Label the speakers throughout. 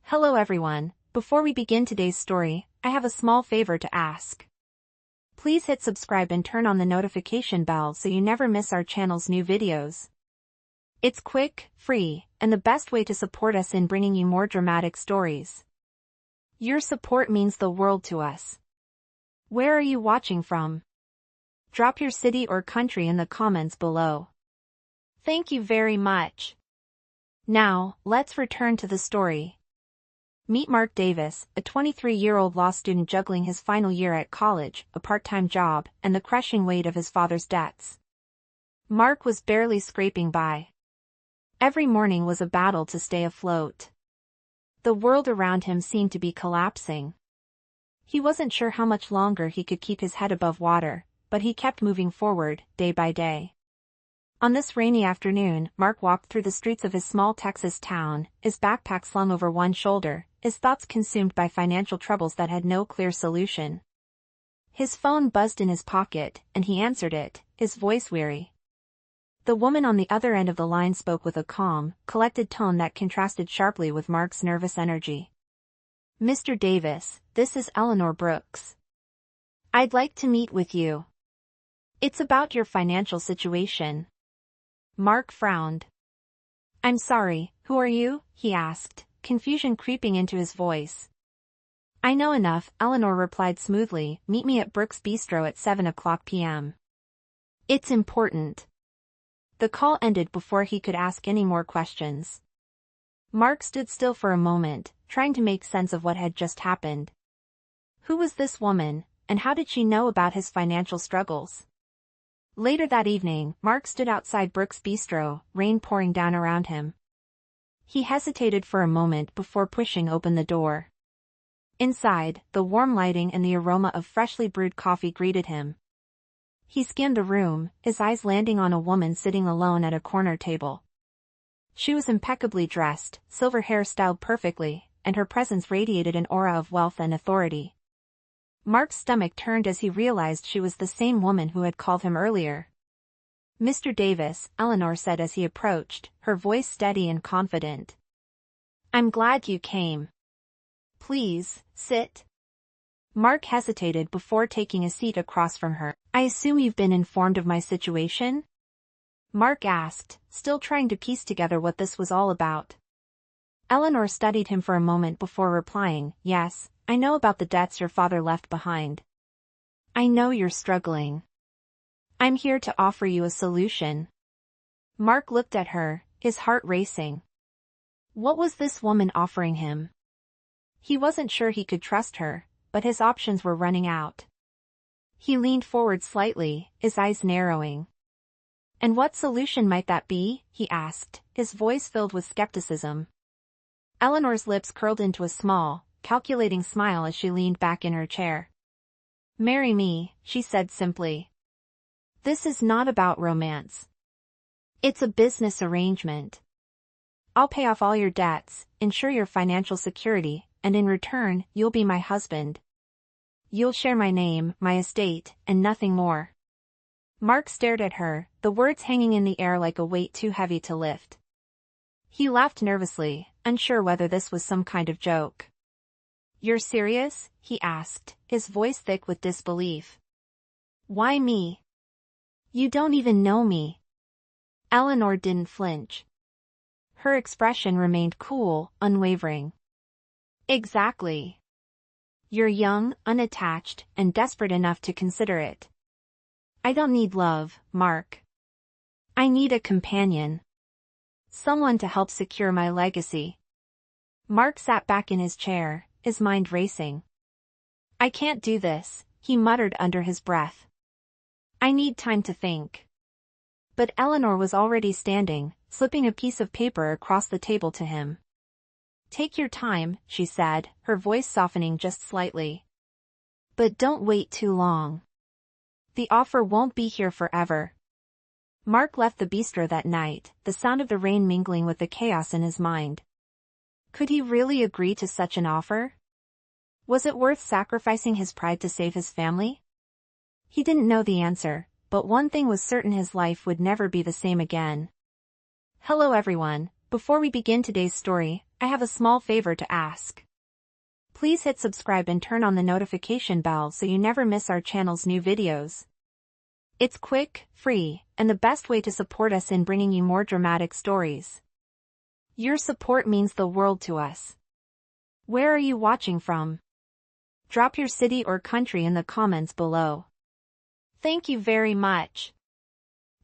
Speaker 1: Hello everyone, before we begin today's story, I have a small favor to ask. Please hit subscribe and turn on the notification bell so you never miss our channel's new videos. It's quick, free, and the best way to support us in bringing you more dramatic stories. Your support means the world to us. Where are you watching from? Drop your city or country in the comments below. Thank you very much. Now, let's return to the story. Meet Mark Davis, a 23-year-old law student juggling his final year at college, a part-time job, and the crushing weight of his father's debts. Mark was barely scraping by. Every morning was a battle to stay afloat. The world around him seemed to be collapsing. He wasn't sure how much longer he could keep his head above water, but he kept moving forward, day by day. On this rainy afternoon, Mark walked through the streets of his small Texas town, his backpack slung over one shoulder, his thoughts consumed by financial troubles that had no clear solution. His phone buzzed in his pocket, and he answered it, his voice weary. The woman on the other end of the line spoke with a calm, collected tone that contrasted sharply with Mark's nervous energy. "Mr. Davis, this is Eleanor Brooks. I'd like to meet with you. It's about your financial situation." Mark frowned. "I'm sorry, who are you?" he asked, confusion creeping into his voice. "I know enough," Eleanor replied smoothly. "Meet me at Brooks Bistro at 7 p.m. It's important." The call ended before he could ask any more questions. Mark stood still for a moment, trying to make sense of what had just happened. Who was this woman, and how did she know about his financial struggles? Later that evening, Mark stood outside Brooks Bistro, rain pouring down around him. He hesitated for a moment before pushing open the door. Inside, the warm lighting and the aroma of freshly brewed coffee greeted him. He skimmed the room, his eyes landing on a woman sitting alone at a corner table. She was impeccably dressed, silver hair styled perfectly, and her presence radiated an aura of wealth and authority. Mark's stomach turned as he realized she was the same woman who had called him earlier. "Mr. Davis," Eleanor said as he approached, her voice steady and confident. "I'm glad you came. Please, sit." Mark hesitated before taking a seat across from her. "I assume you've been informed of my situation?" Mark asked, still trying to piece together what this was all about. Eleanor studied him for a moment before replying, "Yes, I know about the debts your father left behind. I know you're struggling. I'm here to offer you a solution." Mark looked at her, his heart racing. What was this woman offering him? He wasn't sure he could trust her, but his options were running out. He leaned forward slightly, his eyes narrowing. "And what solution might that be?" he asked, his voice filled with skepticism. Eleanor's lips curled into a small, calculating smile as she leaned back in her chair. "Marry me," she said simply. "This is not about romance. It's a business arrangement. I'll pay off all your debts, ensure your financial security, and in return, you'll be my husband. You'll share my name, my estate, and nothing more." Mark stared at her, the words hanging in the air like a weight too heavy to lift. He laughed nervously, unsure whether this was some kind of joke. "You're serious?" he asked, his voice thick with disbelief. "Why me? You don't even know me." Eleanor didn't flinch. Her expression remained cool, unwavering. "Exactly. You're young, unattached, and desperate enough to consider it. I don't need love, Mark. I need a companion. Someone to help secure my legacy." Mark sat back in his chair, his mind racing. "I can't do this," he muttered under his breath. "I need time to think." But Eleanor was already standing, slipping a piece of paper across the table to him. "Take your time," she said, her voice softening just slightly. "But don't wait too long. The offer won't be here forever." Mark left the bistro that night, the sound of the rain mingling with the chaos in his mind. Could he really agree to such an offer? Was it worth sacrificing his pride to save his family? He didn't know the answer, but one thing was certain: his life would never be the same again. Hello everyone, Before we begin today's story, I have a small favor to ask. Please hit subscribe and turn on the notification bell so you never miss our channel's new videos. It's quick, free, and the best way to support us in bringing you more dramatic stories. Your support means the world to us. Where are you watching from? Drop your city or country in the comments below. Thank you very much.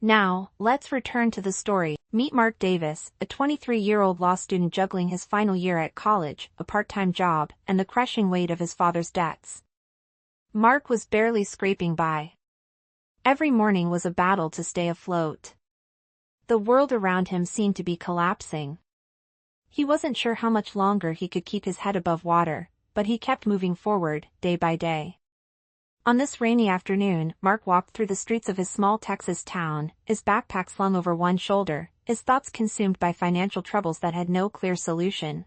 Speaker 1: Now, let's return to the story. Meet Mark Davis, a 23-year-old law student juggling his final year at college, a part-time job, and the crushing weight of his father's debts. Mark was barely scraping by. Every morning was a battle to stay afloat. The world around him seemed to be collapsing. He wasn't sure how much longer he could keep his head above water, but he kept moving forward, day by day. On this rainy afternoon, Mark walked through the streets of his small Texas town, his backpack slung over one shoulder, his thoughts consumed by financial troubles that had no clear solution.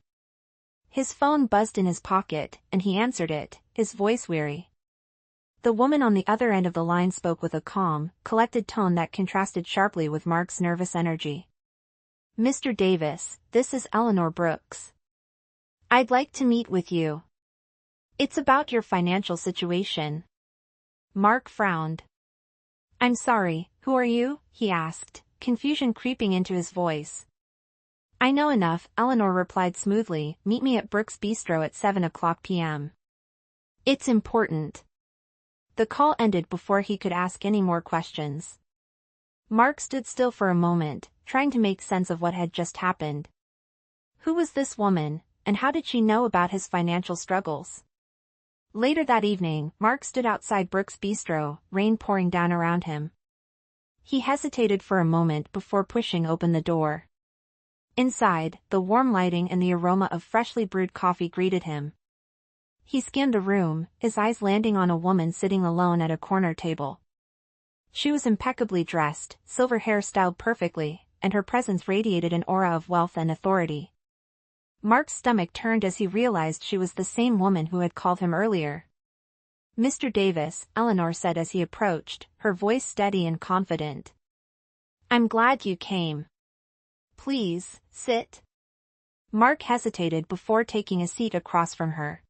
Speaker 1: His phone buzzed in his pocket, and he answered it, his voice weary. The woman on the other end of the line spoke with a calm, collected tone that contrasted sharply with Mark's nervous energy. "Mr. Davis, this is Eleanor Brooks. I'd like to meet with you. It's about your financial situation." Mark frowned. "I'm sorry, who are you?" he asked, confusion creeping into his voice. "I know enough," Eleanor replied smoothly. "Meet me at Brooks' Bistro at 7 p.m. It's important." The call ended before he could ask any more questions. Mark stood still for a moment, trying to make sense of what had just happened. Who was this woman, and how did she know about his financial struggles? Later that evening, Mark stood outside Brooks' Bistro, rain pouring down around him. He hesitated for a moment before pushing open the door. Inside, the warm lighting and the aroma of freshly brewed coffee greeted him. He scanned the room, his eyes landing on a woman sitting alone at a corner table. She was impeccably dressed, silver hair styled perfectly, and her presence radiated an aura of wealth and authority. Mark's stomach turned as he realized she was the same woman who had called him earlier. "Mr. Davis," Eleanor said as he approached, her voice steady and confident. "I'm glad you came. Please, sit." Mark hesitated before taking a seat across from her.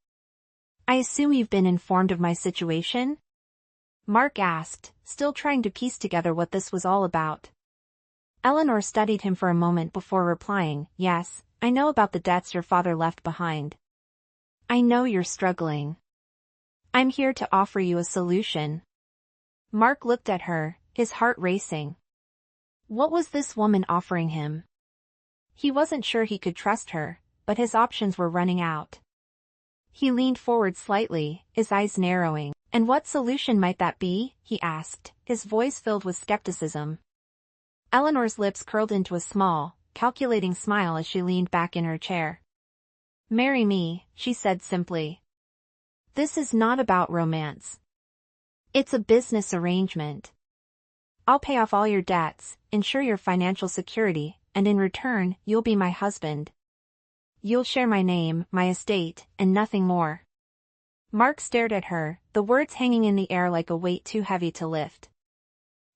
Speaker 1: "I assume you've been informed of my situation?" Mark asked, still trying to piece together what this was all about. Eleanor studied him for a moment before replying, "Yes, I know about the debts your father left behind. I know you're struggling. I'm here to offer you a solution." Mark looked at her, his heart racing. What was this woman offering him? He wasn't sure he could trust her, but his options were running out. He leaned forward slightly, his eyes narrowing. "And what solution might that be?" he asked, his voice filled with skepticism. Eleanor's lips curled into a small, calculating smile as she leaned back in her chair. "Marry me," she said simply. "This is not about romance. It's a business arrangement. I'll pay off all your debts, ensure your financial security, and in return, you'll be my husband. You'll share my name, my estate, and nothing more." Mark stared at her, the words hanging in the air like a weight too heavy to lift.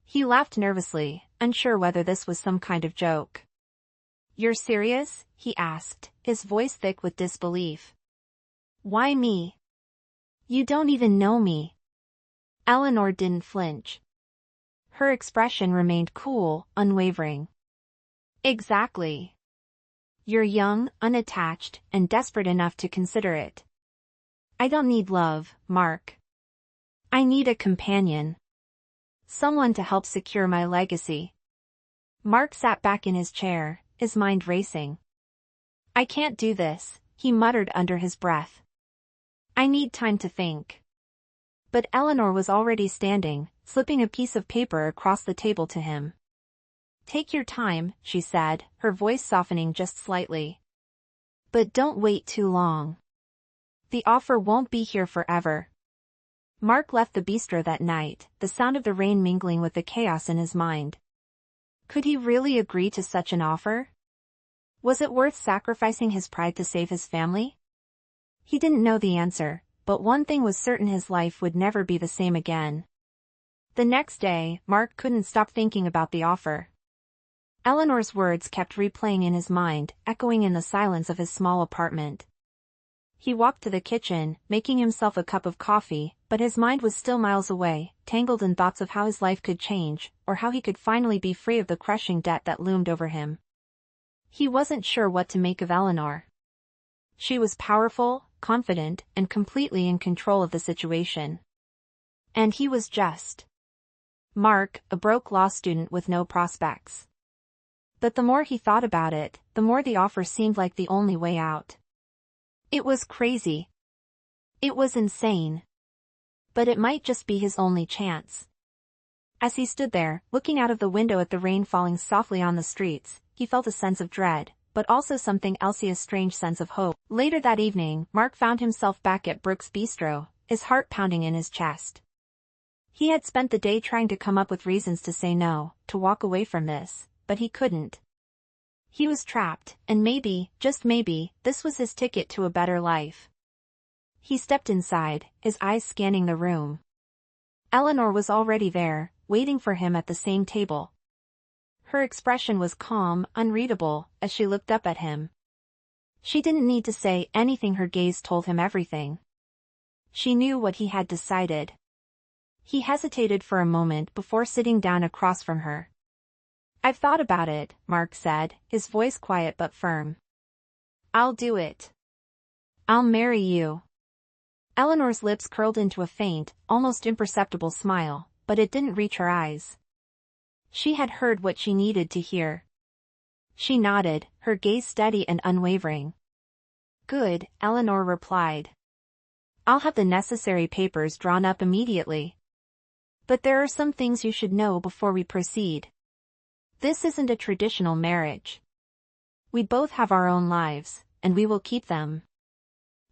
Speaker 1: He laughed nervously, unsure whether this was some kind of joke. "You're serious?" he asked, his voice thick with disbelief. "Why me? You don't even know me." Eleanor didn't flinch. Her expression remained cool, unwavering. "Exactly. You're young, unattached, and desperate enough to consider it. I don't need love, Mark. I need a companion. Someone to help secure my legacy." Mark sat back in his chair, his mind racing. "I can't do this," he muttered under his breath. "I need time to think." But Eleanor was already standing, slipping a piece of paper across the table to him. "Take your time," she said, her voice softening just slightly. "But don't wait too long. The offer won't be here forever." Mark left the bistro that night, the sound of the rain mingling with the chaos in his mind. Could he really agree to such an offer? Was it worth sacrificing his pride to save his family? He didn't know the answer, but one thing was certain: his life would never be the same again. The next day, Mark couldn't stop thinking about the offer. Eleanor's words kept replaying in his mind, echoing in the silence of his small apartment. He walked to the kitchen, making himself a cup of coffee, but his mind was still miles away, tangled in thoughts of how his life could change, or how he could finally be free of the crushing debt that loomed over him. He wasn't sure what to make of Eleanor. She was powerful, confident, and completely in control of the situation. And he was just Mark, a broke law student with no prospects. But the more he thought about it, the more the offer seemed like the only way out. It was crazy. It was insane. But it might just be his only chance. As he stood there, looking out of the window at the rain falling softly on the streets, he felt a sense of dread, but also something else, a strange sense of hope. Later that evening, Mark found himself back at Brooks' Bistro, his heart pounding in his chest. He had spent the day trying to come up with reasons to say no, to walk away from this, but he couldn't. He was trapped, and maybe, just maybe, this was his ticket to a better life. He stepped inside, his eyes scanning the room. Eleanor was already there, waiting for him at the same table. Her expression was calm, unreadable, as she looked up at him. She didn't need to say anything, her gaze told him everything. She knew what he had decided. He hesitated for a moment before sitting down across from her. "I've thought about it," Mark said, his voice quiet but firm. "I'll do it. I'll marry you." Eleanor's lips curled into a faint, almost imperceptible smile, but it didn't reach her eyes. She had heard what she needed to hear. She nodded, her gaze steady and unwavering. "Good," Eleanor replied. "I'll have the necessary papers drawn up immediately. But there are some things you should know before we proceed. This isn't a traditional marriage. We both have our own lives, and we will keep them.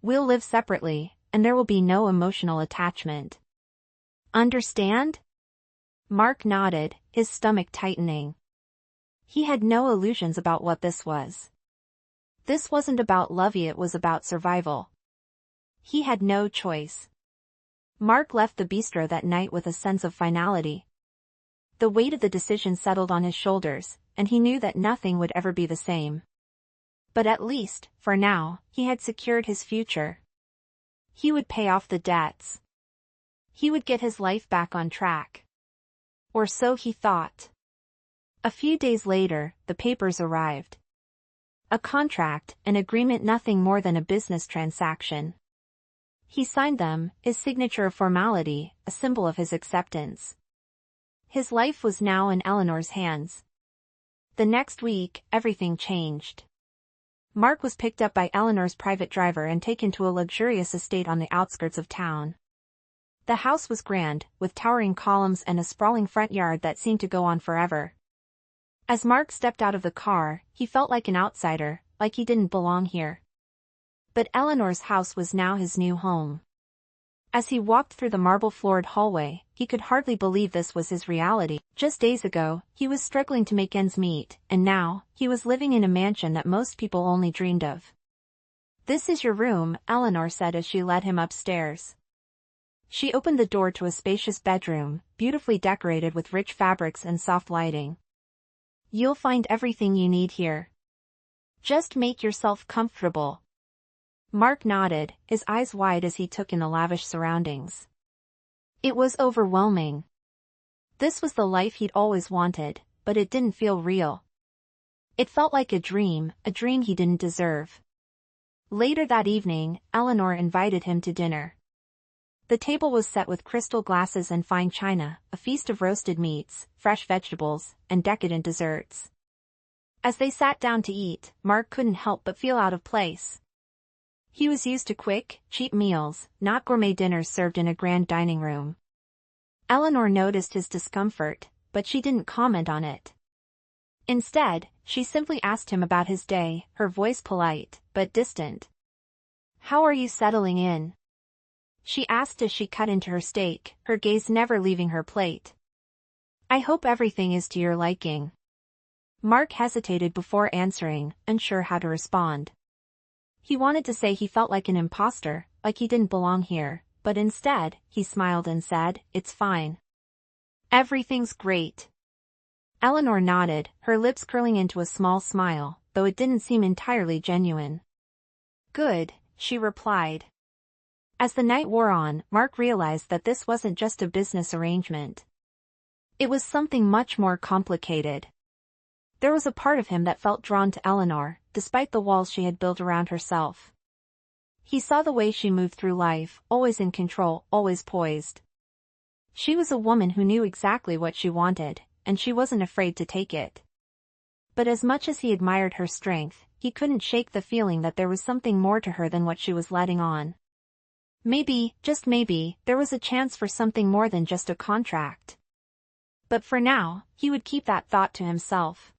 Speaker 1: We'll live separately, and there will be no emotional attachment. Understand?" Mark nodded, his stomach tightening. He had no illusions about what this was. This wasn't about love, it was about survival. He had no choice. Mark left the bistro that night with a sense of finality. The weight of the decision settled on his shoulders, and he knew that nothing would ever be the same. But at least, for now, he had secured his future. He would pay off the debts. He would get his life back on track. Or so he thought. A few days later, the papers arrived. A contract, an agreement, nothing more than a business transaction. He signed them, his signature a formality, a symbol of his acceptance. His life was now in Eleanor's hands. The next week, everything changed. Mark was picked up by Eleanor's private driver and taken to a luxurious estate on the outskirts of town. The house was grand, with towering columns and a sprawling front yard that seemed to go on forever. As Mark stepped out of the car, he felt like an outsider, like he didn't belong here. But Eleanor's house was now his new home. As he walked through the marble-floored hallway, he could hardly believe this was his reality. Just days ago, he was struggling to make ends meet, and now, he was living in a mansion that most people only dreamed of. "This is your room," Eleanor said as she led him upstairs. She opened the door to a spacious bedroom, beautifully decorated with rich fabrics and soft lighting. "You'll find everything you need here. Just make yourself comfortable." Mark nodded, his eyes wide as he took in the lavish surroundings. It was overwhelming. This was the life he'd always wanted, but it didn't feel real. It felt like a dream he didn't deserve. Later that evening, Eleanor invited him to dinner. The table was set with crystal glasses and fine china, a feast of roasted meats, fresh vegetables, and decadent desserts. As they sat down to eat, Mark couldn't help but feel out of place. He was used to quick, cheap meals, not gourmet dinners served in a grand dining room. Eleanor noticed his discomfort, but she didn't comment on it. Instead, she simply asked him about his day, her voice polite, but distant. "How are you settling in?" she asked as she cut into her steak, her gaze never leaving her plate. "I hope everything is to your liking." Mark hesitated before answering, unsure how to respond. He wanted to say he felt like an imposter, like he didn't belong here, but instead, he smiled and said, "It's fine. Everything's great." Eleanor nodded, her lips curling into a small smile, though it didn't seem entirely genuine. Good, she replied. As the night wore on, Mark realized that this wasn't just a business arrangement. It was something much more complicated. There was a part of him that felt drawn to Eleanor, despite the walls she had built around herself. He saw the way she moved through life, always in control, always poised. She was a woman who knew exactly what she wanted, and she wasn't afraid to take it. But as much as he admired her strength, he couldn't shake the feeling that there was something more to her than what she was letting on. Maybe, just maybe, there was a chance for something more than just a contract. But for now, he would keep that thought to himself.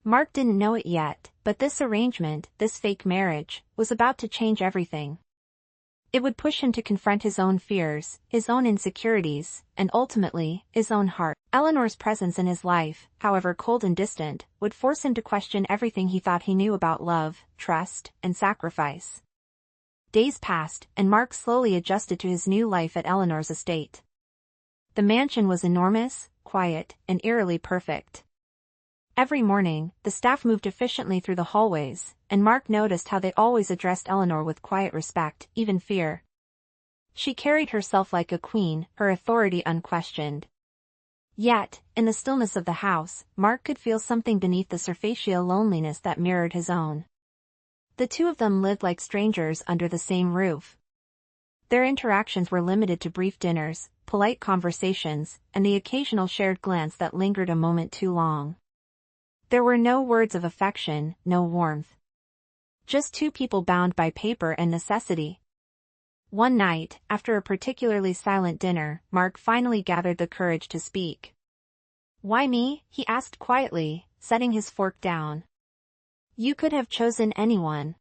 Speaker 1: Mark didn't know it yet, but this arrangement, this fake marriage, was about to change everything. It would push him to confront his own fears, his own insecurities, and ultimately, his own heart. Eleanor's presence in his life, however cold and distant, would force him to question everything he thought he knew about love, trust, and sacrifice. Days passed, and Mark slowly adjusted to his new life at Eleanor's estate. The mansion was enormous, quiet, and eerily perfect. Every morning, the staff moved efficiently through the hallways, and Mark noticed how they always addressed Eleanor with quiet respect, even fear. She carried herself like a queen, her authority unquestioned. Yet, in the stillness of the house, Mark could feel something beneath the superficial loneliness that mirrored his own. The two of them lived like strangers under the same roof. Their interactions were limited to brief dinners, polite conversations, and the occasional shared glance that lingered a moment too long. There were no words of affection, no warmth. Just two people bound by paper and necessity. One night, after a particularly silent dinner, Mark finally gathered the courage to speak. "Why me?" he asked quietly, setting his fork down. "You could have chosen anyone.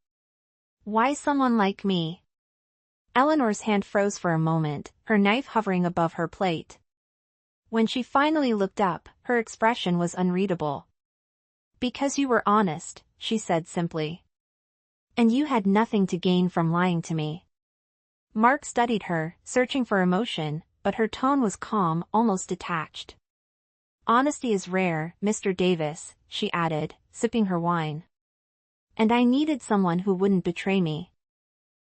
Speaker 1: Why someone like me?" Eleanor's hand froze for a moment, her knife hovering above her plate. When she finally looked up, her expression was unreadable. "Because you were honest," she said simply. "And you had nothing to gain from lying to me." Mark studied her, searching for emotion, but her tone was calm, almost detached. "Honesty is rare, Mr. Davis," she added, sipping her wine. "And I needed someone who wouldn't betray me."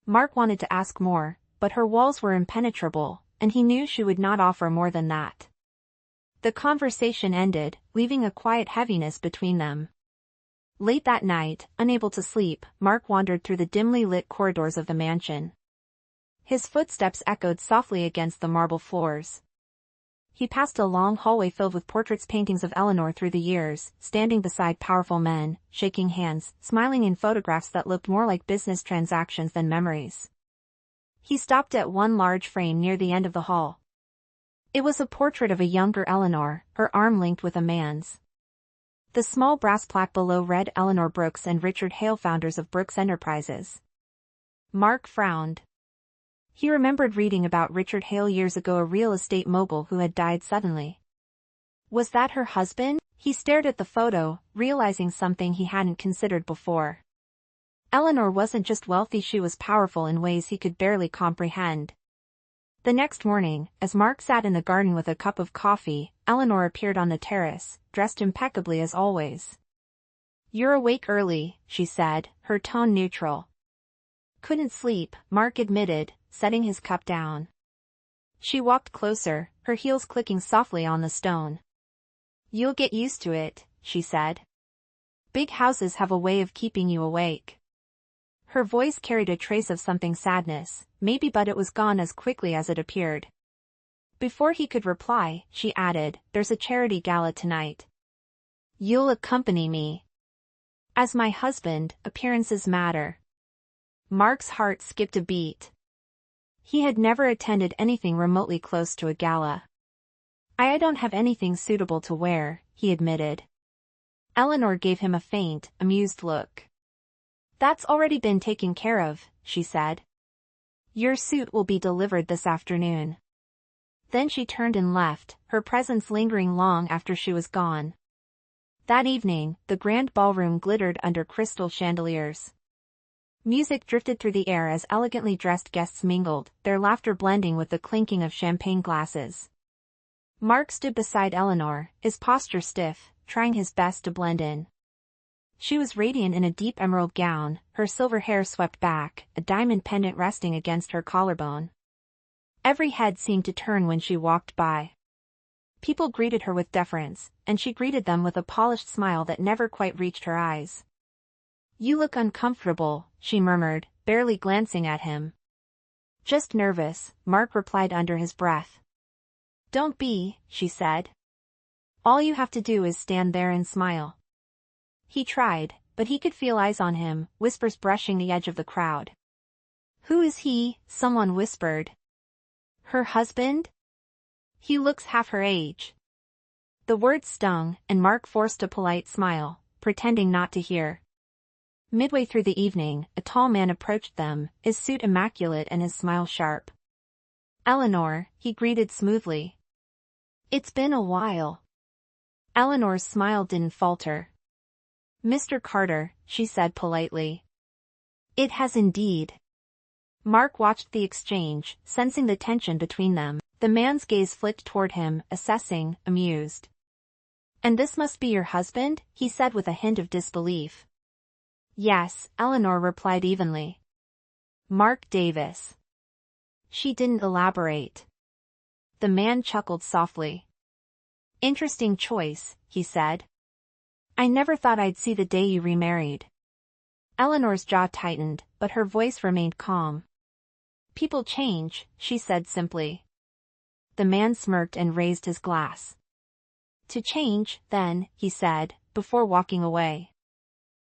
Speaker 1: Mark wanted to ask more, but her walls were impenetrable, and he knew she would not offer more than that. The conversation ended, leaving a quiet heaviness between them. Late that night, unable to sleep, Mark wandered through the dimly lit corridors of the mansion. His footsteps echoed softly against the marble floors. He passed a long hallway filled with portraits, paintings of Eleanor through the years, standing beside powerful men, shaking hands, smiling in photographs that looked more like business transactions than memories. He stopped at one large frame near the end of the hall. It was a portrait of a younger Eleanor, her arm linked with a man's. The small brass plaque below read Eleanor Brooks and Richard Hale, founders of Brooks Enterprises. Mark frowned. He remembered reading about Richard Hale years ago, a real estate mogul who had died suddenly. Was that her husband? He stared at the photo, realizing something he hadn't considered before. Eleanor wasn't just wealthy, she was powerful in ways he could barely comprehend. The next morning, as Mark sat in the garden with a cup of coffee, Eleanor appeared on the terrace, dressed impeccably as always. "You're awake early," she said, her tone neutral. "Couldn't sleep," Mark admitted, setting his cup down. She walked closer, her heels clicking softly on the stone. "You'll get used to it," she said. "Big houses have a way of keeping you awake." Her voice carried a trace of something sadness, maybe, but it was gone as quickly as it appeared. Before he could reply, she added, "There's a charity gala tonight. You'll accompany me." "As my husband, appearances matter." Mark's heart skipped a beat. He had never attended anything remotely close to a gala. "I don't have anything suitable to wear," he admitted. Eleanor gave him a faint, amused look. "That's already been taken care of," she said. "Your suit will be delivered this afternoon." Then she turned and left, her presence lingering long after she was gone. That evening, the grand ballroom glittered under crystal chandeliers. Music drifted through the air as elegantly dressed guests mingled, their laughter blending with the clinking of champagne glasses. Mark stood beside Eleanor, his posture stiff, trying his best to blend in. She was radiant in a deep emerald gown, her silver hair swept back, a diamond pendant resting against her collarbone. Every head seemed to turn when she walked by. People greeted her with deference, and she greeted them with a polished smile that never quite reached her eyes. "You look uncomfortable," she murmured, barely glancing at him. "Just nervous," Mark replied under his breath. "Don't be," she said. "All you have to do is stand there and smile." He tried, but he could feel eyes on him, whispers brushing the edge of the crowd. "Who is he?" someone whispered. "Her husband? He looks half her age." The words stung, and Mark forced a polite smile, pretending not to hear. Midway through the evening, a tall man approached them, his suit immaculate and his smile sharp. "Eleanor," he greeted smoothly. "It's been a while." Eleanor's smile didn't falter. "Mr. Carter," she said politely. "It has indeed." Mark watched the exchange, sensing the tension between them. The man's gaze flicked toward him, assessing, amused. "And this must be your husband?" he said with a hint of disbelief. "Yes," Eleanor replied evenly. "Mark Davis." She didn't elaborate. The man chuckled softly. "Interesting choice," he said. "I never thought I'd see the day you remarried." Eleanor's jaw tightened, but her voice remained calm. "People change," she said simply. The man smirked and raised his glass. "To change, then," he said, before walking away.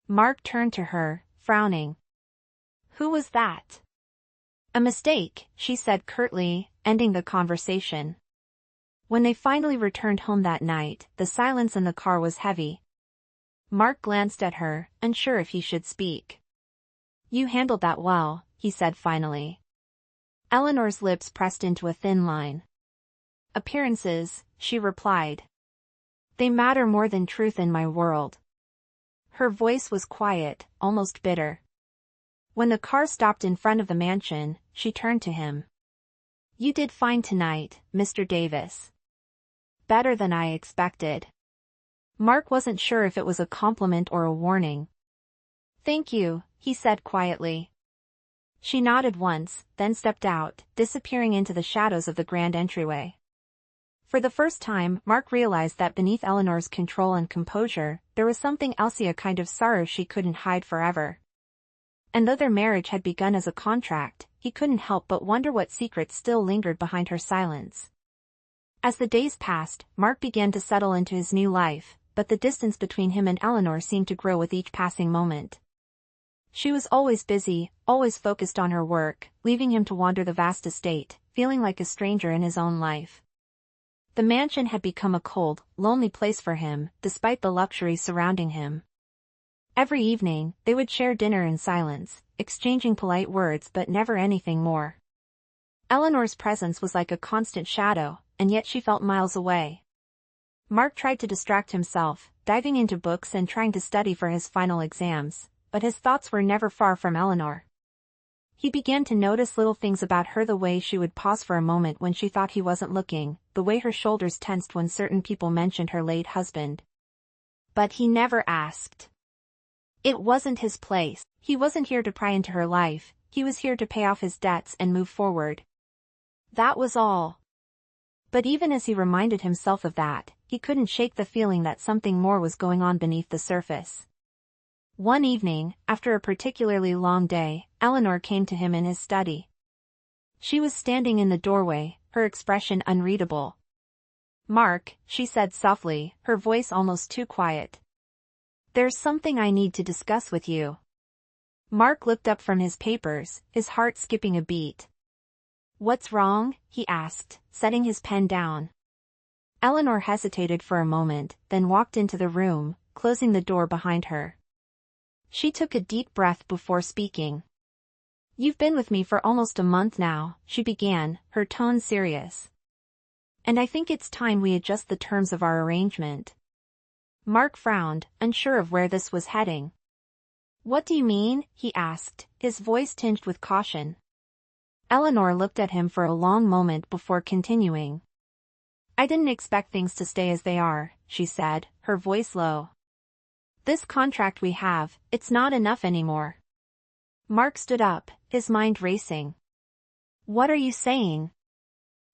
Speaker 1: Mark turned to her, frowning. "Who was that?" "A mistake," she said curtly, ending the conversation. When they finally returned home that night, the silence in the car was heavy. Mark glanced at her, unsure if he should speak. "You handled that well," he said finally. Eleanor's lips pressed into a thin line. "Appearances," she replied. "They matter more than truth in my world." Her voice was quiet, almost bitter. When the car stopped in front of the mansion, she turned to him. "You did fine tonight, Mr. Davis." "Better than I expected." Mark wasn't sure if it was a compliment or a warning. "Thank you," he said quietly. She nodded once, then stepped out, disappearing into the shadows of the grand entryway. For the first time, Mark realized that beneath Eleanor's control and composure, there was something else, a kind of sorrow she couldn't hide forever. And though their marriage had begun as a contract, he couldn't help but wonder what secrets still lingered behind her silence. As the days passed, Mark began to settle into his new life, but the distance between him and Eleanor seemed to grow with each passing moment. She was always busy, always focused on her work, leaving him to wander the vast estate, feeling like a stranger in his own life. The mansion had become a cold, lonely place for him, despite the luxuries surrounding him. Every evening, they would share dinner in silence, exchanging polite words but never anything more. Eleanor's presence was like a constant shadow, and yet she felt miles away. Mark tried to distract himself, diving into books and trying to study for his final exams, but his thoughts were never far from Eleanor. He began to notice little things about her, the way she would pause for a moment when she thought he wasn't looking, the way her shoulders tensed when certain people mentioned her late husband. But he never asked. It wasn't his place. He wasn't here to pry into her life, he was here to pay off his debts and move forward. That was all. But even as he reminded himself of that, he couldn't shake the feeling that something more was going on beneath the surface. One evening, after a particularly long day, Eleanor came to him in his study. She was standing in the doorway, her expression unreadable. "Mark," she said softly, her voice almost too quiet. "There's something I need to discuss with you." Mark looked up from his papers, his heart skipping a beat. "What's wrong?" he asked, setting his pen down. Eleanor hesitated for a moment, then walked into the room, closing the door behind her. She took a deep breath before speaking. "You've been with me for almost a month now," she began, her tone serious. "And I think it's time we adjust the terms of our arrangement." Mark frowned, unsure of where this was heading. "What do you mean?" he asked, his voice tinged with caution. Eleanor looked at him for a long moment before continuing. I didn't expect things to stay as they are, she said, her voice low. This contract we have, it's not enough anymore. Mark stood up, his mind racing. What are you saying?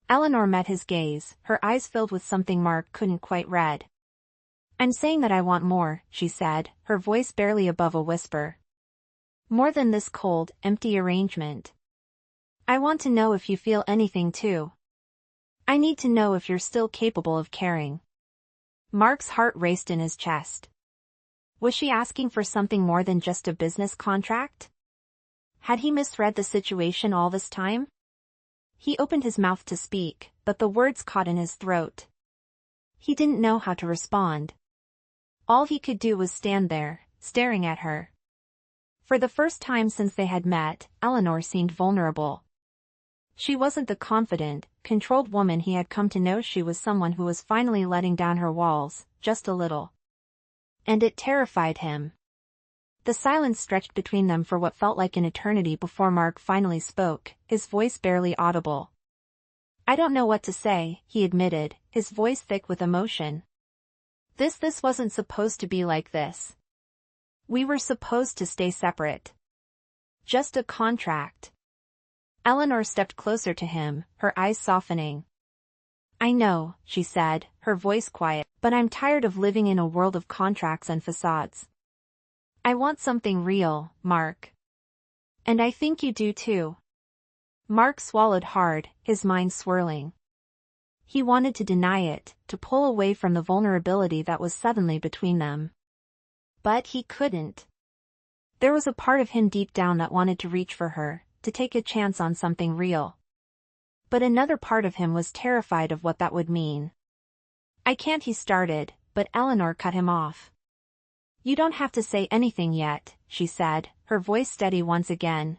Speaker 1: Eleanor met his gaze, her eyes filled with something Mark couldn't quite read. I'm saying that I want more, she said, her voice barely above a whisper. More than this cold, empty arrangement. I want to know if you feel anything too. I need to know if you're still capable of caring. Mark's heart raced in his chest. Was she asking for something more than just a business contract? Had he misread the situation all this time? He opened his mouth to speak, but the words caught in his throat. He didn't know how to respond. All he could do was stand there, staring at her. For the first time since they had met, Eleanor seemed vulnerable. She wasn't the confident, controlled woman he had come to know. She was someone who was finally letting down her walls, just a little. And it terrified him. The silence stretched between them for what felt like an eternity before Mark finally spoke, his voice barely audible. I don't know what to say, he admitted, his voice thick with emotion. This wasn't supposed to be like this. We were supposed to stay separate. Just a contract. Eleanor stepped closer to him, her eyes softening. I know, she said, her voice quiet, but I'm tired of living in a world of contracts and facades. I want something real, Mark. And I think you do too. Mark swallowed hard, his mind swirling. He wanted to deny it, to pull away from the vulnerability that was suddenly between them. But he couldn't. There was a part of him deep down that wanted to reach for her, to take a chance on something real. But another part of him was terrified of what that would mean. I can't, he started, but Eleanor cut him off. You don't have to say anything yet, she said, her voice steady once again.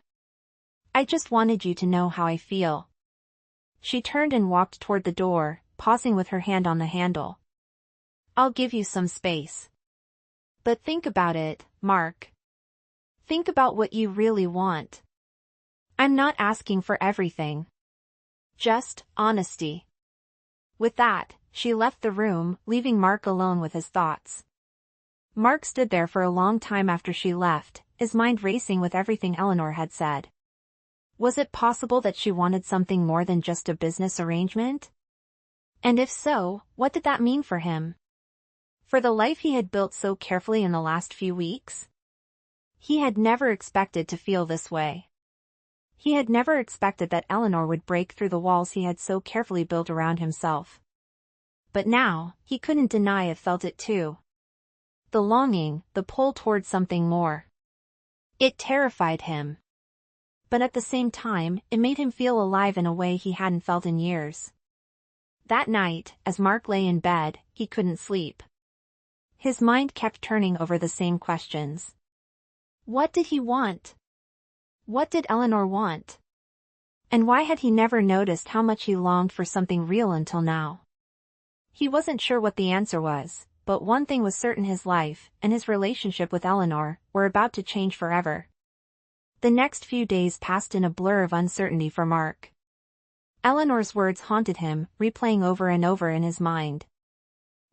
Speaker 1: I just wanted you to know how I feel. She turned and walked toward the door, pausing with her hand on the handle. I'll give you some space. But think about it, Mark. Think about what you really want. I'm not asking for everything. Just honesty. With that, she left the room, leaving Mark alone with his thoughts. Mark stood there for a long time after she left, his mind racing with everything Eleanor had said. Was it possible that she wanted something more than just a business arrangement? And if so, what did that mean for him? For the life he had built so carefully in the last few weeks? He had never expected to feel this way. He had never expected that Eleanor would break through the walls he had so carefully built around himself. But now, he couldn't deny it, felt it too. The longing, the pull towards something more. It terrified him. But at the same time, it made him feel alive in a way he hadn't felt in years. That night, as Mark lay in bed, he couldn't sleep. His mind kept turning over the same questions. What did he want? What did Eleanor want? And why had he never noticed how much he longed for something real until now? He wasn't sure what the answer was, but one thing was certain: his life, and his relationship with Eleanor, were about to change forever. The next few days passed in a blur of uncertainty for Mark. Eleanor's words haunted him, replaying over and over in his mind.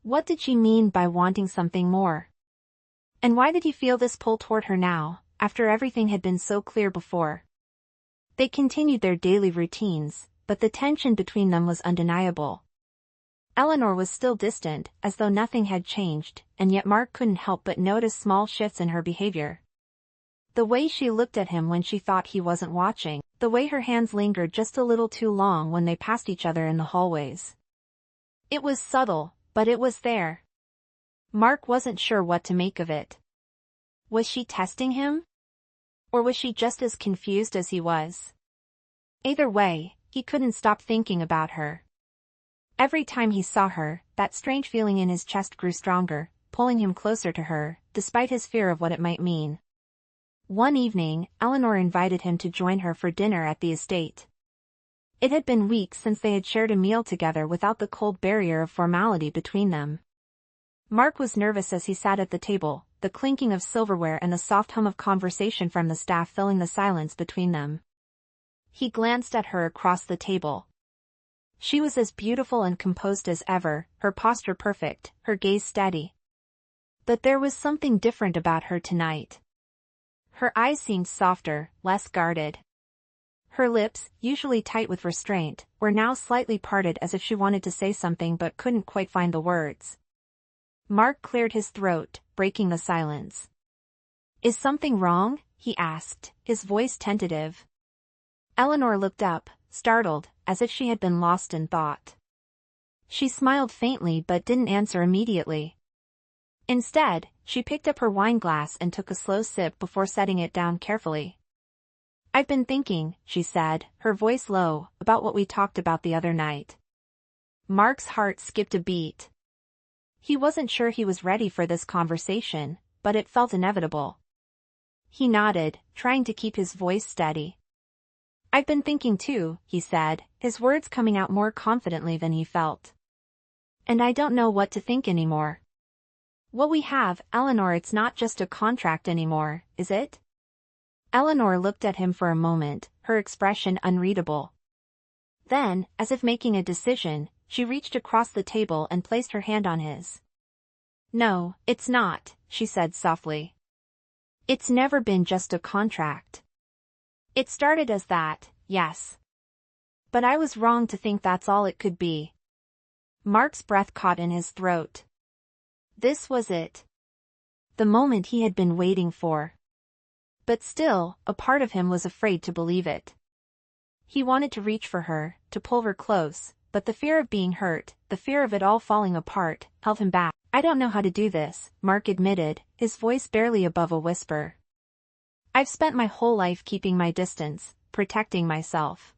Speaker 1: What did she mean by wanting something more? And why did he feel this pull toward her now, after everything had been so clear before? They continued their daily routines, but the tension between them was undeniable. Eleanor was still distant, as though nothing had changed, and yet Mark couldn't help but notice small shifts in her behavior. The way she looked at him when she thought he wasn't watching, the way her hands lingered just a little too long when they passed each other in the hallways. It was subtle, but it was there. Mark wasn't sure what to make of it. Was she testing him? Or was she just as confused as he was? Either way, he couldn't stop thinking about her. Every time he saw her, that strange feeling in his chest grew stronger, pulling him closer to her, despite his fear of what it might mean. One evening, Eleanor invited him to join her for dinner at the estate. It had been weeks since they had shared a meal together without the cold barrier of formality between them. Mark was nervous as he sat at the table, the clinking of silverware and the soft hum of conversation from the staff filling the silence between them. He glanced at her across the table. She was as beautiful and composed as ever, her posture perfect, her gaze steady. But there was something different about her tonight. Her eyes seemed softer, less guarded. Her lips, usually tight with restraint, were now slightly parted as if she wanted to say something but couldn't quite find the words. Mark cleared his throat, breaking the silence. "Is something wrong?" he asked, his voice tentative. Eleanor looked up, startled, as if she had been lost in thought. She smiled faintly but didn't answer immediately. Instead, she picked up her wine glass and took a slow sip before setting it down carefully. "I've been thinking," she said, her voice low, "about what we talked about the other night." Mark's heart skipped a beat. He wasn't sure he was ready for this conversation, but it felt inevitable. He nodded, trying to keep his voice steady. "I've been thinking too," he said, his words coming out more confidently than he felt. "And I don't know what to think anymore. What we have, Eleanor, it's not just a contract anymore, is it?" Eleanor looked at him for a moment, her expression unreadable. Then, as if making a decision, she reached across the table and placed her hand on his. "No, it's not," she said softly. "It's never been just a contract. It started as that, yes. But I was wrong to think that's all it could be." Mark's breath caught in his throat. This was it. The moment he had been waiting for. But still, a part of him was afraid to believe it. He wanted to reach for her, to pull her close, but the fear of being hurt, the fear of it all falling apart, held him back. "I don't know how to do this," Mark admitted, his voice barely above a whisper. "I've spent my whole life keeping my distance, protecting myself.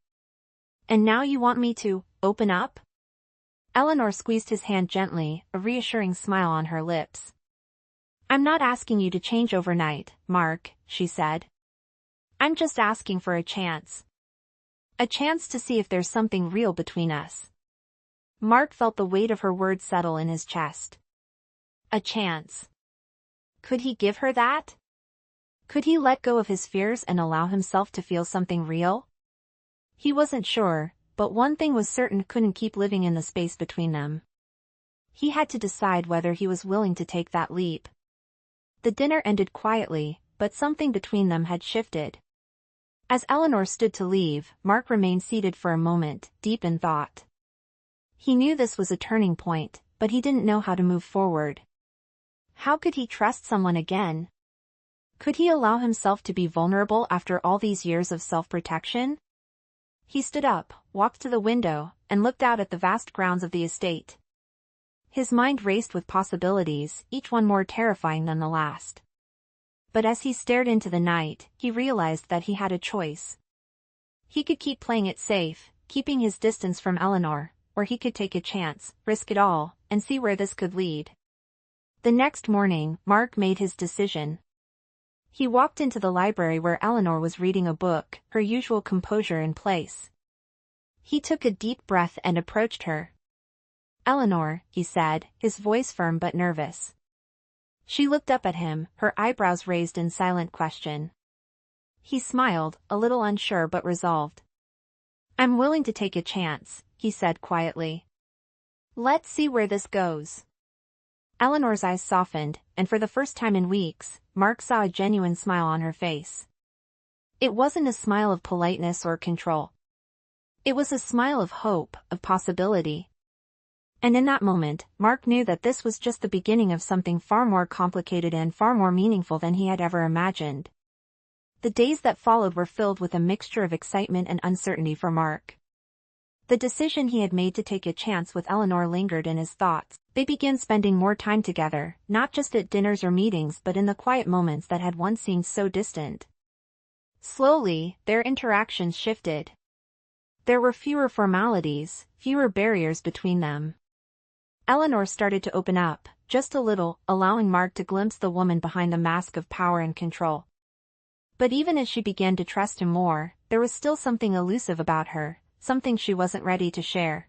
Speaker 1: And now you want me to open up?" Eleanor squeezed his hand gently, a reassuring smile on her lips. "I'm not asking you to change overnight, Mark," she said. "I'm just asking for a chance. A chance to see if there's something real between us." Mark felt the weight of her words settle in his chest. A chance. Could he give her that? Could he let go of his fears and allow himself to feel something real? He wasn't sure, but one thing was certain: couldn't keep living in the space between them. He had to decide whether he was willing to take that leap. The dinner ended quietly, but something between them had shifted. As Eleanor stood to leave, Mark remained seated for a moment, deep in thought. He knew this was a turning point, but he didn't know how to move forward. How could he trust someone again? Could he allow himself to be vulnerable after all these years of self-protection? He stood up, walked to the window, and looked out at the vast grounds of the estate. His mind raced with possibilities, each one more terrifying than the last. But as he stared into the night, he realized that he had a choice. He could keep playing it safe, keeping his distance from Eleanor, or he could take a chance, risk it all, and see where this could lead. The next morning, Mark made his decision. He walked into the library where Eleanor was reading a book, her usual composure in place. He took a deep breath and approached her. "Eleanor," he said, his voice firm but nervous. She looked up at him, her eyebrows raised in silent question. He smiled, a little unsure but resolved. "I'm willing to take a chance," he said quietly. "Let's see where this goes." Eleanor's eyes softened, and for the first time in weeks, Mark saw a genuine smile on her face. It wasn't a smile of politeness or control. It was a smile of hope, of possibility. And in that moment, Mark knew that this was just the beginning of something far more complicated and far more meaningful than he had ever imagined. The days that followed were filled with a mixture of excitement and uncertainty for Mark. The decision he had made to take a chance with Eleanor lingered in his thoughts. They began spending more time together, not just at dinners or meetings but in the quiet moments that had once seemed so distant. Slowly, their interactions shifted. There were fewer formalities, fewer barriers between them. Eleanor started to open up, just a little, allowing Mark to glimpse the woman behind the mask of power and control. But even as she began to trust him more, there was still something elusive about her, something she wasn't ready to share.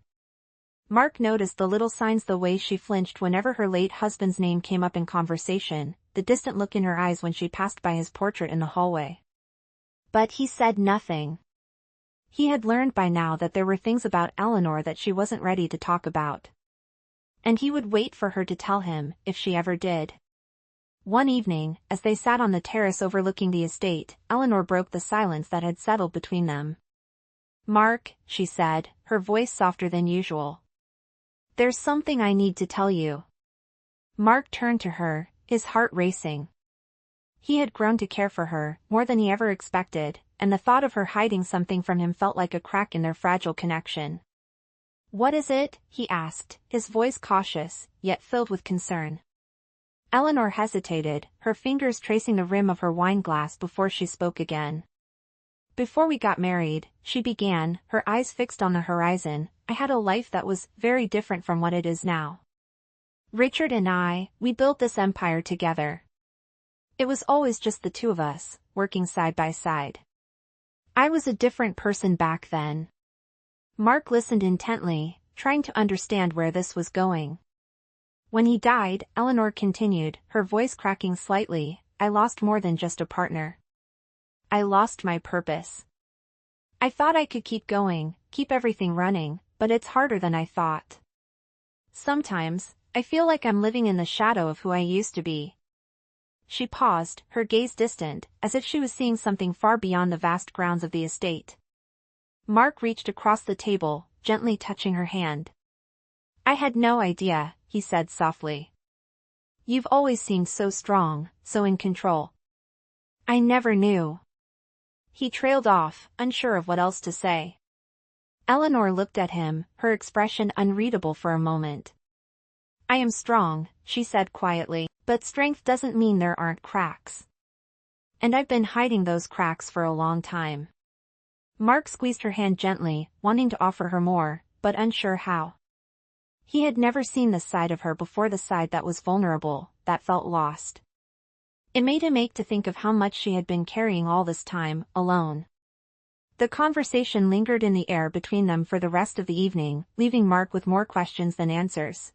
Speaker 1: Mark noticed the little signs: the way she flinched whenever her late husband's name came up in conversation, the distant look in her eyes when she passed by his portrait in the hallway. But he said nothing. He had learned by now that there were things about Eleanor that she wasn't ready to talk about. And he would wait for her to tell him, if she ever did. One evening, as they sat on the terrace overlooking the estate, Eleanor broke the silence that had settled between them. "Mark," she said, her voice softer than usual. "There's something I need to tell you." Mark turned to her, his heart racing. He had grown to care for her, more than he ever expected, and the thought of her hiding something from him felt like a crack in their fragile connection. "What is it?" he asked, his voice cautious, yet filled with concern. Eleanor hesitated, her fingers tracing the rim of her wine glass before she spoke again. "Before we got married," she began, her eyes fixed on the horizon, "I had a life that was very different from what it is now. Richard and I, we built this empire together. It was always just the two of us, working side by side. I was a different person back then." Mark listened intently, trying to understand where this was going. "When he died," Eleanor continued, her voice cracking slightly, "I lost more than just a partner. I lost my purpose. I thought I could keep going, keep everything running, but it's harder than I thought. Sometimes, I feel like I'm living in the shadow of who I used to be." She paused, her gaze distant, as if she was seeing something far beyond the vast grounds of the estate. Mark reached across the table, gently touching her hand. "I had no idea," he said softly. "You've always seemed so strong, so in control. I never knew." He trailed off, unsure of what else to say. Eleanor looked at him, her expression unreadable for a moment. "I am strong," she said quietly, "but strength doesn't mean there aren't cracks. And I've been hiding those cracks for a long time." Mark squeezed her hand gently, wanting to offer her more, but unsure how. He had never seen this side of her before, the side that was vulnerable, that felt lost. It made him ache to think of how much she had been carrying all this time, alone. The conversation lingered in the air between them for the rest of the evening, leaving Mark with more questions than answers.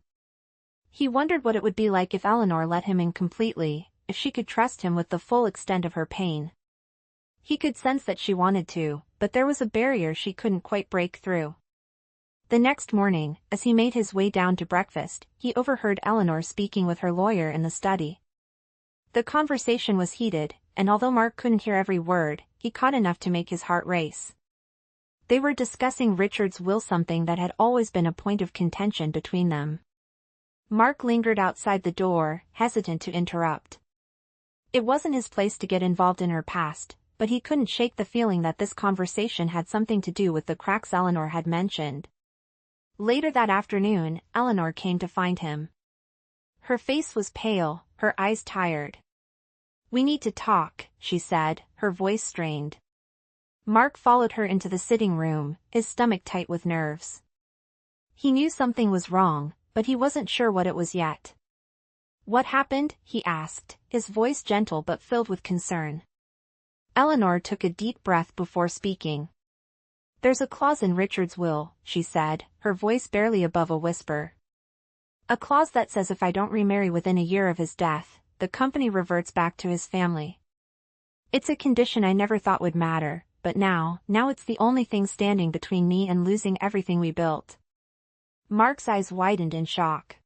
Speaker 1: He wondered what it would be like if Eleanor let him in completely, if she could trust him with the full extent of her pain. He could sense that she wanted to, but there was a barrier she couldn't quite break through. The next morning, as he made his way down to breakfast, he overheard Eleanor speaking with her lawyer in the study. The conversation was heated, and although Mark couldn't hear every word, he caught enough to make his heart race. They were discussing Richard's will, something that had always been a point of contention between them. Mark lingered outside the door, hesitant to interrupt. It wasn't his place to get involved in her past, but he couldn't shake the feeling that this conversation had something to do with the cracks Eleanor had mentioned. Later that afternoon, Eleanor came to find him. Her face was pale, her eyes tired. "We need to talk," she said, her voice strained. Mark followed her into the sitting room, his stomach tight with nerves. He knew something was wrong, but he wasn't sure what it was yet. "What happened?" he asked, his voice gentle but filled with concern. Eleanor took a deep breath before speaking. "There's a clause in Richard's will," she said, her voice barely above a whisper. "A clause that says if I don't remarry within a year of his death, the company reverts back to his family. It's a condition I never thought would matter, but now it's the only thing standing between me and losing everything we built." Mark's eyes widened in shock.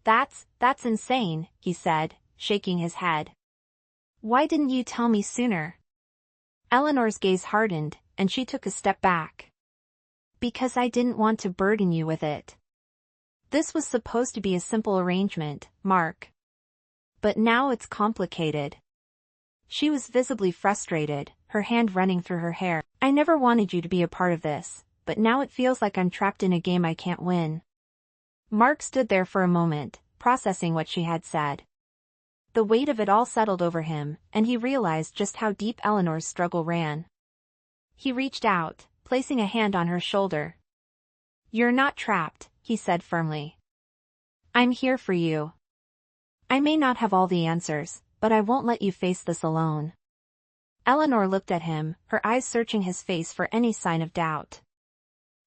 Speaker 1: That's insane," he said, shaking his head. "Why didn't you tell me sooner?" Eleanor's gaze hardened, and she took a step back. "Because I didn't want to burden you with it. This was supposed to be a simple arrangement, Mark. But now it's complicated." She was visibly frustrated, her hand running through her hair. "I never wanted you to be a part of this, but now it feels like I'm trapped in a game I can't win." Mark stood there for a moment, processing what she had said. The weight of it all settled over him, and he realized just how deep Eleanor's struggle ran. He reached out, placing a hand on her shoulder. "You're not trapped," he said firmly. "I'm here for you. I may not have all the answers, but I won't let you face this alone." Eleanor looked at him, her eyes searching his face for any sign of doubt.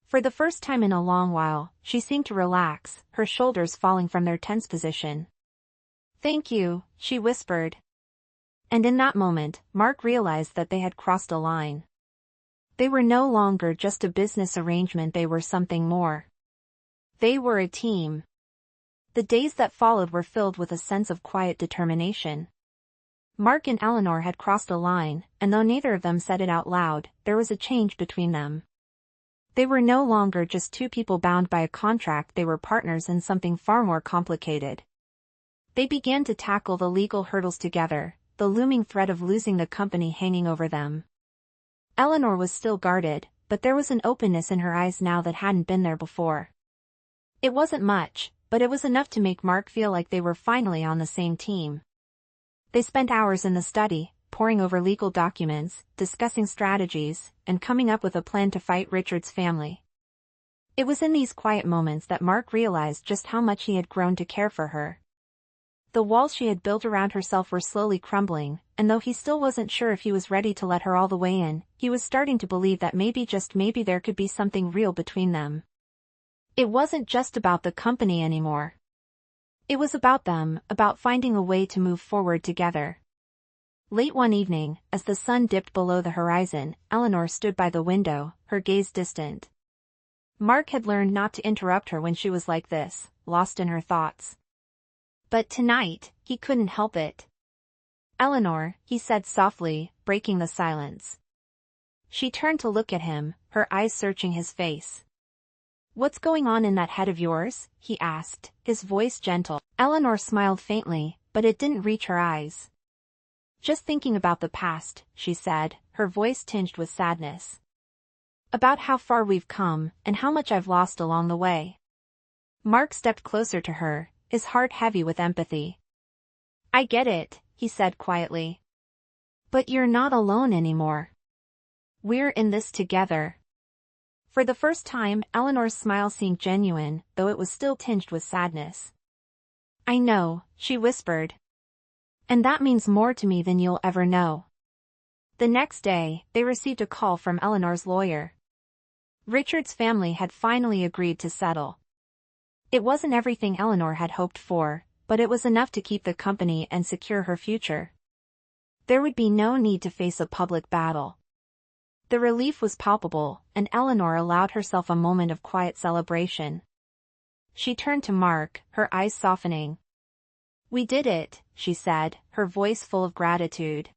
Speaker 1: For the first time in a long while, she seemed to relax, her shoulders falling from their tense position. "Thank you," she whispered. And in that moment, Mark realized that they had crossed a line. They were no longer just a business arrangement, they were something more. They were a team. The days that followed were filled with a sense of quiet determination. Mark and Eleanor had crossed a line, and though neither of them said it out loud, there was a change between them. They were no longer just two people bound by a contract, they were partners in something far more complicated. They began to tackle the legal hurdles together, the looming threat of losing the company hanging over them. Eleanor was still guarded, but there was an openness in her eyes now that hadn't been there before. It wasn't much, but it was enough to make Mark feel like they were finally on the same team. They spent hours in the study, poring over legal documents, discussing strategies, and coming up with a plan to fight Richard's family. It was in these quiet moments that Mark realized just how much he had grown to care for her. The walls she had built around herself were slowly crumbling, and though he still wasn't sure if he was ready to let her all the way in, he was starting to believe that maybe, just maybe, there could be something real between them. It wasn't just about the company anymore. It was about them, about finding a way to move forward together. Late one evening, as the sun dipped below the horizon, Eleanor stood by the window, her gaze distant. Mark had learned not to interrupt her when she was like this, lost in her thoughts. But tonight, he couldn't help it. "Eleanor," he said softly, breaking the silence. She turned to look at him, her eyes searching his face. "What's going on in that head of yours?" he asked, his voice gentle. Eleanor smiled faintly, but it didn't reach her eyes. "Just thinking about the past," she said, her voice tinged with sadness. "About how far we've come, and how much I've lost along the way." Mark stepped closer to her, his heart heavy with empathy. "I get it," he said quietly. "But you're not alone anymore. We're in this together." For the first time, Eleanor's smile seemed genuine, though it was still tinged with sadness. "I know," she whispered. "And that means more to me than you'll ever know." The next day, they received a call from Eleanor's lawyer. Richard's family had finally agreed to settle. It wasn't everything Eleanor had hoped for, but it was enough to keep the company and secure her future. There would be no need to face a public battle. The relief was palpable, and Eleanor allowed herself a moment of quiet celebration. She turned to Mark, her eyes softening. "We did it," she said, her voice full of gratitude.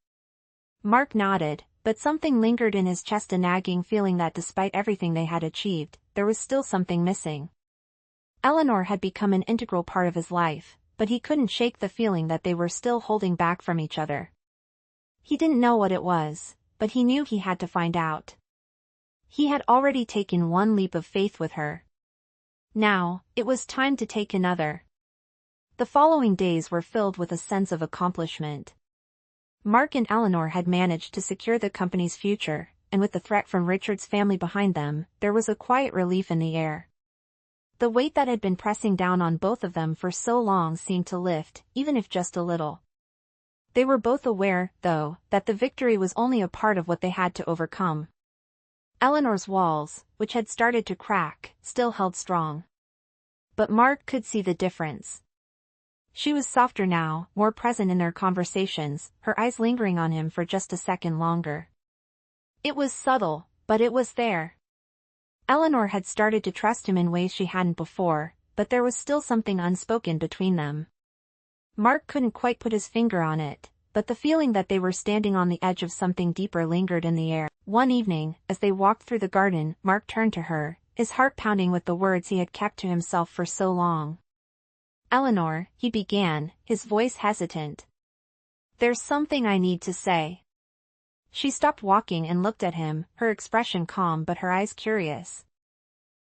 Speaker 1: Mark nodded, but something lingered in his chest, a nagging feeling that despite everything they had achieved, there was still something missing. Eleanor had become an integral part of his life, but he couldn't shake the feeling that they were still holding back from each other. He didn't know what it was, but he knew he had to find out. He had already taken one leap of faith with her. Now, it was time to take another. The following days were filled with a sense of accomplishment. Mark and Eleanor had managed to secure the company's future, and with the threat from Richard's family behind them, there was a quiet relief in the air. The weight that had been pressing down on both of them for so long seemed to lift, even if just a little. They were both aware, though, that the victory was only a part of what they had to overcome. Eleanor's walls, which had started to crack, still held strong. But Mark could see the difference. She was softer now, more present in their conversations, her eyes lingering on him for just a second longer. It was subtle, but it was there. Eleanor had started to trust him in ways she hadn't before, but there was still something unspoken between them. Mark couldn't quite put his finger on it, but the feeling that they were standing on the edge of something deeper lingered in the air. One evening, as they walked through the garden, Mark turned to her, his heart pounding with the words he had kept to himself for so long. "Eleanor," he began, his voice hesitant. "There's something I need to say." She stopped walking and looked at him, her expression calm but her eyes curious.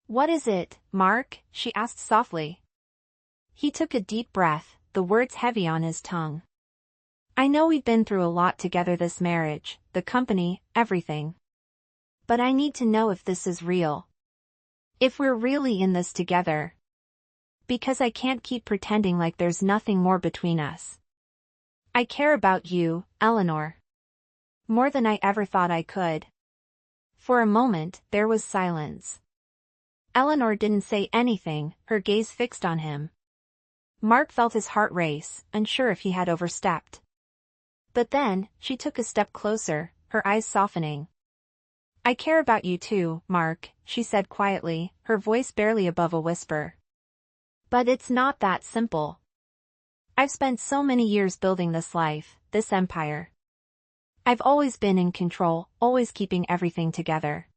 Speaker 1: "What is it, Mark?" she asked softly. He took a deep breath, the words heavy on his tongue. "I know we've been through a lot together, this marriage, the company, everything. But I need to know if this is real. If we're really in this together. Because I can't keep pretending like there's nothing more between us. I care about you, Eleanor. More than I ever thought I could." For a moment, there was silence. Eleanor didn't say anything, her gaze fixed on him. Mark felt his heart race, unsure if he had overstepped. But then, she took a step closer, her eyes softening. I care about you too, Mark, she said quietly, her voice barely above a whisper. But it's not that simple. I've spent so many years building this life, this empire. I've always been in control, always keeping everything together.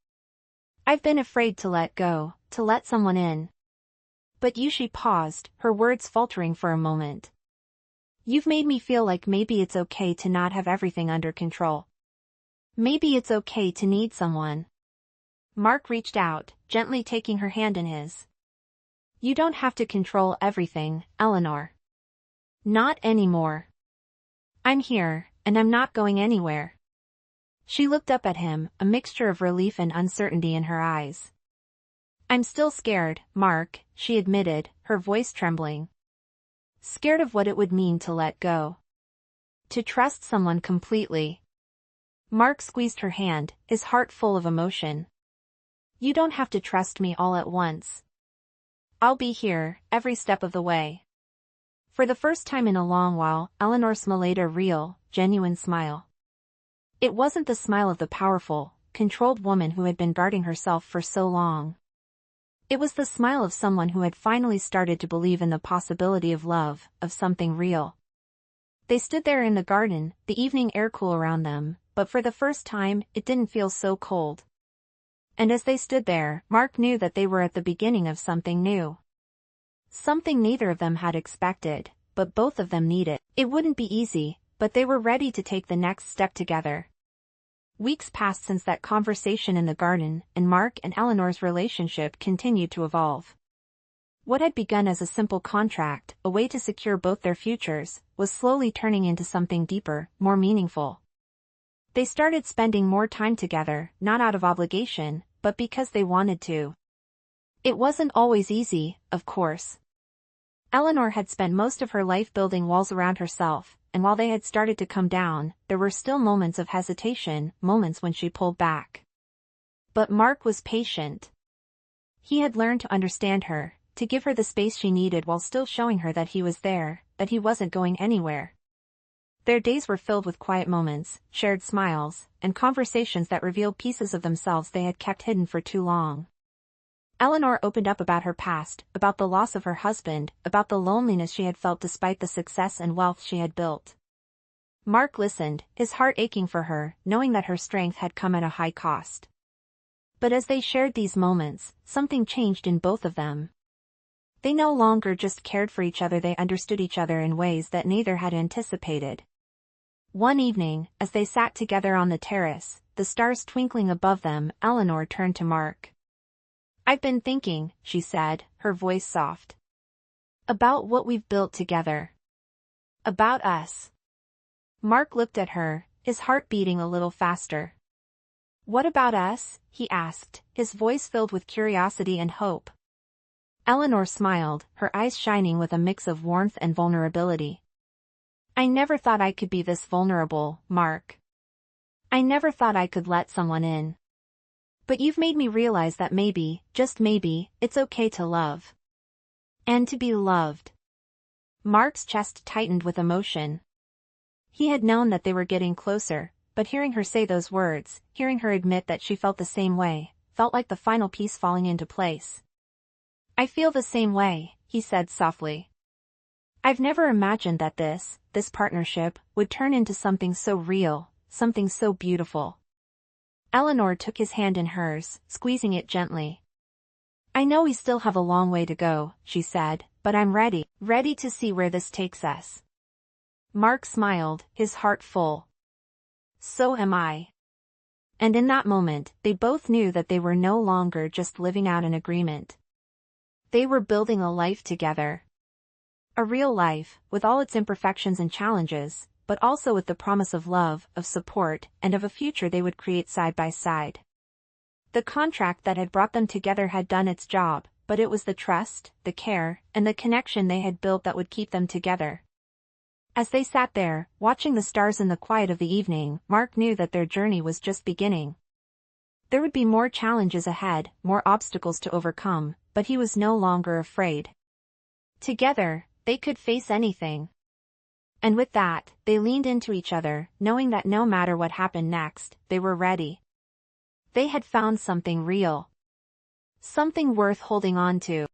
Speaker 1: I've been afraid to let go, to let someone in. But you, she paused, her words faltering for a moment. You've made me feel like maybe it's okay to not have everything under control. Maybe it's okay to need someone. Mark reached out, gently taking her hand in his. You don't have to control everything, Eleanor. Not anymore. I'm here, and I'm not going anywhere. She looked up at him, a mixture of relief and uncertainty in her eyes. I'm still scared, Mark, she admitted, her voice trembling. Scared of what it would mean to let go. To trust someone completely. Mark squeezed her hand, his heart full of emotion. You don't have to trust me all at once. I'll be here, every step of the way. For the first time in a long while, Eleanor smiled a real, genuine smile. It wasn't the smile of the powerful, controlled woman who had been guarding herself for so long. It was the smile of someone who had finally started to believe in the possibility of love, of something real. They stood there in the garden, the evening air cool around them, but for the first time, it didn't feel so cold. And as they stood there, Mark knew that they were at the beginning of something new. Something neither of them had expected, but both of them needed. It wouldn't be easy, but they were ready to take the next step together. Weeks passed since that conversation in the garden, and Mark and Eleanor's relationship continued to evolve. What had begun as a simple contract, a way to secure both their futures, was slowly turning into something deeper, more meaningful. They started spending more time together, not out of obligation, but because they wanted to. It wasn't always easy, of course. Eleanor had spent most of her life building walls around herself, and while they had started to come down, there were still moments of hesitation, moments when she pulled back. But Mark was patient. He had learned to understand her, to give her the space she needed while still showing her that he was there, that he wasn't going anywhere. Their days were filled with quiet moments, shared smiles, and conversations that revealed pieces of themselves they had kept hidden for too long. Eleanor opened up about her past, about the loss of her husband, about the loneliness she had felt despite the success and wealth she had built. Mark listened, his heart aching for her, knowing that her strength had come at a high cost. But as they shared these moments, something changed in both of them. They no longer just cared for each other, they understood each other in ways that neither had anticipated. One evening, as they sat together on the terrace, the stars twinkling above them, Eleanor turned to Mark. I've been thinking, she said, her voice soft. About what we've built together. About us. Mark looked at her, his heart beating a little faster. What about us? He asked, his voice filled with curiosity and hope. Eleanor smiled, her eyes shining with a mix of warmth and vulnerability. I never thought I could be this vulnerable, Mark. I never thought I could let someone in. But you've made me realize that maybe, just maybe, it's okay to love. And to be loved. Mark's chest tightened with emotion. He had known that they were getting closer, but hearing her say those words, hearing her admit that she felt the same way, felt like the final piece falling into place. I feel the same way, he said softly. I've never imagined that this partnership, would turn into something so real, something so beautiful. Eleanor took his hand in hers, squeezing it gently. I know we still have a long way to go, she said, but I'm ready to see where this takes us. Mark smiled, his heart full. So am I. And in that moment, they both knew that they were no longer just living out an agreement. They were building a life together. A real life, with all its imperfections and challenges, but also with the promise of love, of support, and of a future they would create side by side. The contract that had brought them together had done its job, but it was the trust, the care, and the connection they had built that would keep them together. As they sat there, watching the stars in the quiet of the evening, Mark knew that their journey was just beginning. There would be more challenges ahead, more obstacles to overcome, but he was no longer afraid. Together, they could face anything. And with that, they leaned into each other, knowing that no matter what happened next, they were ready. They had found something real. Something worth holding on to.